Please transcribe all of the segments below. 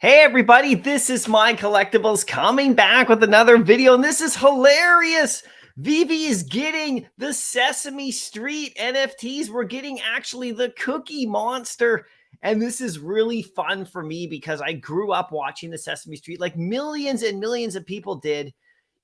Hey everybody, this is MyCollectables coming back with another video, and this is hilarious. Veve is getting the Sesame Street NFTs. We're getting actually the Cookie Monster, and this is really fun for me because I grew up watching the Sesame Street like millions and millions of people did.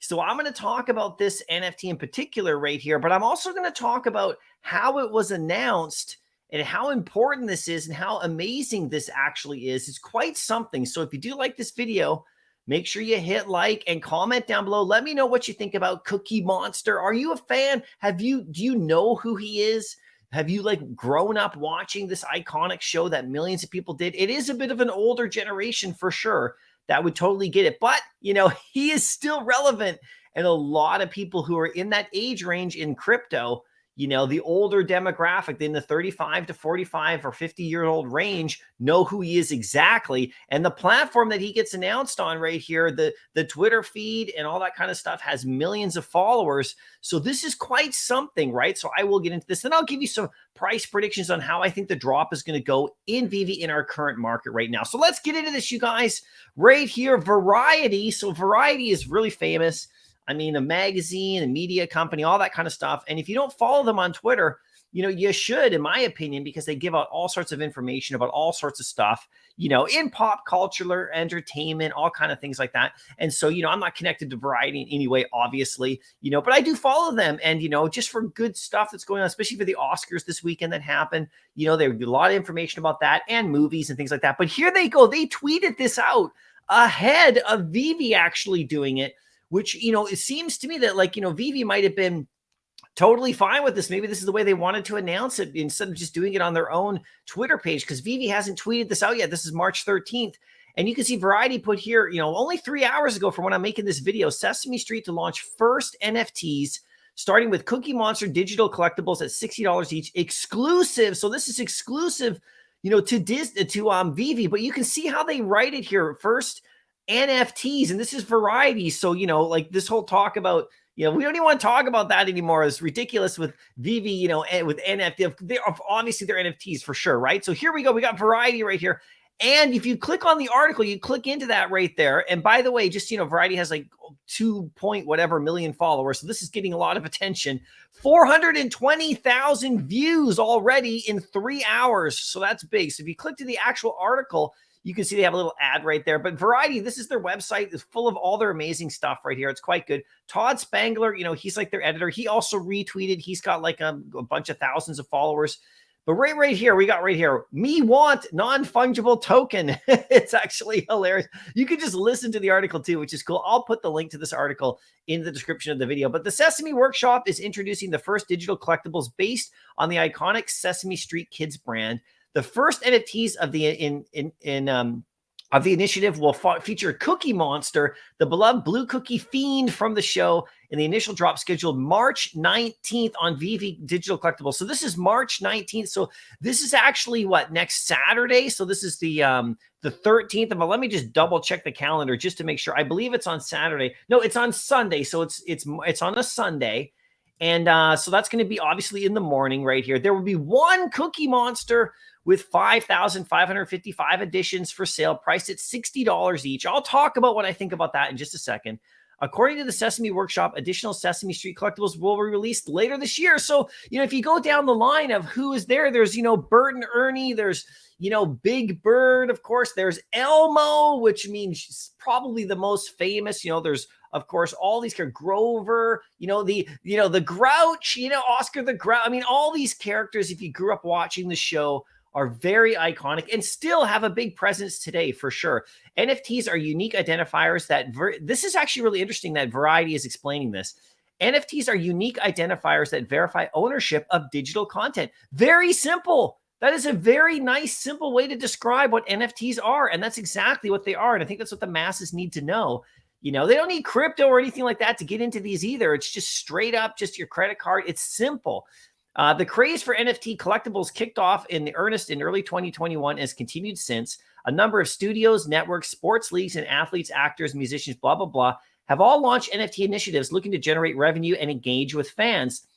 So I'm going to talk about this NFT in particular right here, but I'm also going to talk about how it was announced and how important this is and how amazing this actually is. It's quite something. So if you do like this video, make sure you hit like and comment down below. Let me know what you think about Cookie Monster. Are you a fan? Do you know who he is? Have you like grown up watching this iconic show that millions of people did? It is a bit of an older generation for sure that would totally get it, but he is still relevant. And a lot of people who are in that age range in crypto, the older demographic in the 35 to 45 or 50-year-old range know who he is exactly. And the platform that he gets announced on right here, the Twitter feed and all that kind of stuff has millions of followers. So this is quite something, right? So I will get into this. Then I'll give you some price predictions on how I think the drop is going to go in Veve in our current market right now. So let's get into this, you guys. Right here, Variety. So Variety is really famous. I mean, a magazine, a media company, all that kind of stuff. And if you don't follow them on Twitter, you should, in my opinion, because they give out all sorts of information about all sorts of stuff, in pop culture, entertainment, all kind of things like that. And so, I'm not connected to Variety in any way, obviously, but I do follow them. And, just for good stuff that's going on, especially for the Oscars this weekend that happened, there would be a lot of information about that and movies and things like that. But here they go. They tweeted this out ahead of Veve actually doing it, which, it seems to me that Veve might have been totally fine with this. Maybe this is the way they wanted to announce it instead of just doing it on their own Twitter page, because Veve hasn't tweeted this out yet. This is March 13th. And you can see Variety put here, only 3 hours ago from when I'm making this video, Sesame Street to launch first NFTs, starting with Cookie Monster digital collectibles at $60 each, exclusive. So this is exclusive, to Veve, but you can see how they write it here. First NFTs, and this is Variety. So, like this whole talk about, we don't even want to talk about that anymore. It's ridiculous with Veve, with NFT. Obviously, they're NFTs for sure, right? So here we go. We got Variety right here. And if you click on the article, you click into that right there. And by the way, just, Variety has like 2 point whatever million followers. So this is getting a lot of attention. 420,000 views already in 3 hours. So that's big. So if you click to the actual article, you can see they have a little ad right there. But Variety, this is their website. It's full of all their amazing stuff right here. It's quite good. Todd Spangler, he's like their editor. He also retweeted. He's got like a bunch of thousands of followers. But right here, we got right here, me want non-fungible token. It's actually hilarious. You can just listen to the article too, which is cool. I'll put the link to this article in the description of the video. But the Sesame Workshop is introducing the first digital collectibles based on the iconic Sesame Street Kids brand. The first NFTs of the initiative will feature Cookie Monster, the beloved blue cookie fiend from the show, in the initial drop scheduled March 19th on Veve Digital Collectibles. So this is March 19th. So this is actually next Saturday. So this is the 13th. But let me just double check the calendar just to make sure. I believe it's on Saturday. No, it's on Sunday. So it's on a Sunday. And so that's going to be obviously in the morning right here. There will be one Cookie Monster with 5,555 editions for sale, priced at $60 each. I'll talk about what I think about that in just a second. According to the Sesame Workshop, additional Sesame Street collectibles will be released later this year. So, if you go down the line of who is there, there's, Bert and Ernie, there's, Big Bird, of course, there's Elmo, which means probably the most famous, there's, of course, all these characters, Grover, the Grouch, Oscar the Grouch. I mean, all these characters, if you grew up watching the show, are very iconic and still have a big presence today for sure. NFTs are unique identifiers that this is actually really interesting that Variety is explaining this. NFTs are unique identifiers that verify ownership of digital content. Very simple. That is a very nice, simple way to describe what NFTs are. And that's exactly what they are. And I think that's what the masses need to know. They don't need crypto or anything like that to get into these either. It's just straight up, just your credit card. It's simple. The craze for NFT collectibles kicked off in earnest in early 2021 and has continued since. A number of studios, networks, sports leagues, and athletes, actors, musicians, blah, blah, blah, have all launched NFT initiatives looking to generate revenue and engage with fans.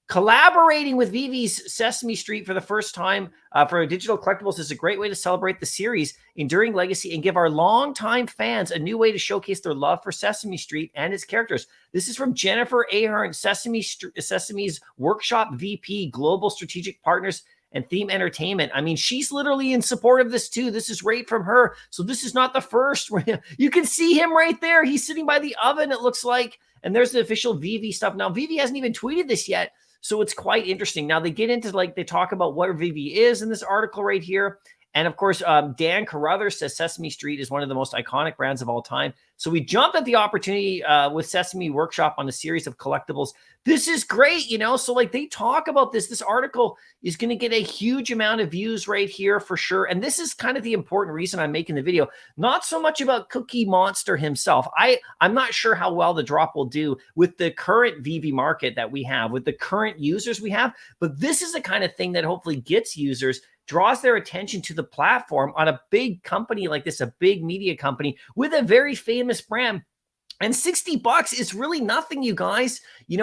Collaborating with Veve's Sesame Street for the first time for digital collectibles is a great way to celebrate the series' enduring legacy and give our longtime fans a new way to showcase their love for Sesame Street and its characters. This is from Jennifer Ahern, Sesame's Workshop VP, Global Strategic Partners and Theme Entertainment. I mean, she's literally in support of this too. This is right from her. So this is not the first. You can see him right there. He's sitting by the oven, it looks like. And there's the official Veve stuff. Now, Veve hasn't even tweeted this yet. So it's quite interesting. Now they get into they talk about what Veve is in this article right here. And of course, Dan Carruthers says Sesame Street is one of the most iconic brands of all time. So we jumped at the opportunity with Sesame Workshop on a series of collectibles. This is great, So they talk about this. This article is going to get a huge amount of views right here for sure. And this is kind of the important reason I'm making the video. Not so much about Cookie Monster himself. I'm not sure how well the drop will do with the current Veve market that we have, with the current users we have. But this is the kind of thing that hopefully gets users, draws their attention to the platform on a big company like this, a big media company with a very famous brand. And $60 is really nothing, you guys.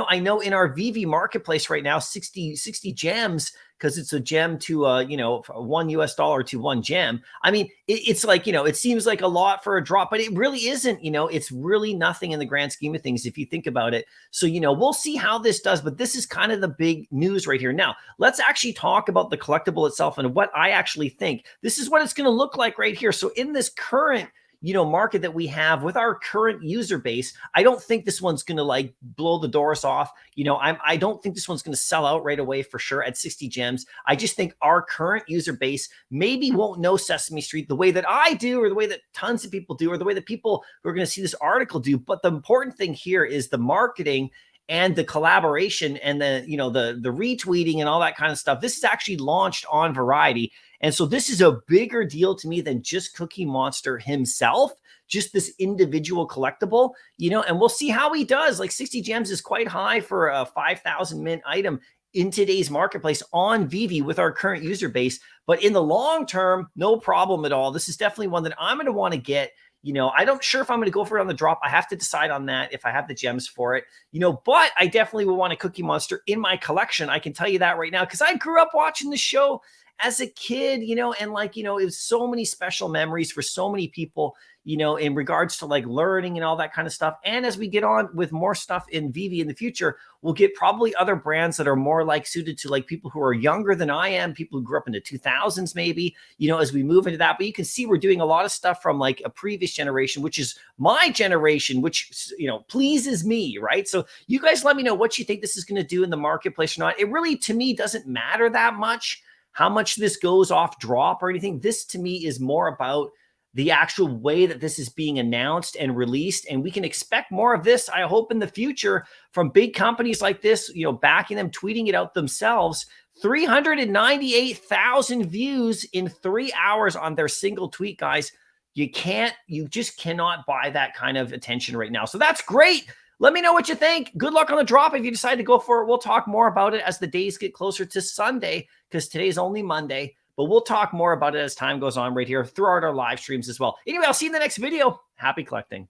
I know in our Veve marketplace right now, 60 gems, because it's a gem to, $1 to one gem. I mean, it's it seems like a lot for a drop, but it really isn't, it's really nothing in the grand scheme of things if you think about it. So, we'll see how this does, but this is kind of the big news right here. Now, let's actually talk about the collectible itself and what I actually think. This is what it's going to look like right here. So in this current market that we have with our current user base, I don't think this one's going to blow the doors off. I don't think this one's going to sell out right away for sure at 60 gems. I just think our current user base maybe won't know Sesame Street the way that I do, or the way that tons of people do, or the way that people who are going to see this article do. But the important thing here is the marketing and the collaboration and the retweeting and all that kind of stuff. This is actually launched on Variety. And so this is a bigger deal to me than just Cookie Monster himself, just this individual collectible, and we'll see how he does. 60 gems is quite high for a 5,000 mint item in today's marketplace on Veve with our current user base. But in the long term, no problem at all. This is definitely one that I'm going to want to get. I don't sure if I'm going to go for it on the drop. I have to decide on that if I have the gems for it, but I definitely will want a Cookie Monster in my collection. I can tell you that right now, because I grew up watching the show as a kid, and it was so many special memories for so many people, in regards to learning and all that kind of stuff. And as we get on with more stuff in Veve in the future, we'll get probably other brands that are more suited to people who are younger than I am, people who grew up in the 2000s, maybe, as we move into that. But you can see we're doing a lot of stuff from a previous generation, which is my generation, which, pleases me, right? So you guys let me know what you think this is going to do in the marketplace or not. It really, to me, doesn't matter that much how much this goes off drop or anything. This to me is more about the actual way that this is being announced and released. And we can expect more of this, I hope, in the future from big companies like this, backing them, tweeting it out themselves. 398,000 views in 3 hours on their single tweet, guys. You just cannot buy that kind of attention right now. So that's great. Let me know what you think. Good luck on the drop if you decide to go for it. We'll talk more about it as the days get closer to Sunday, because today's only Monday. But we'll talk more about it as time goes on right here throughout our live streams as well. Anyway, I'll see you in the next video. Happy collecting.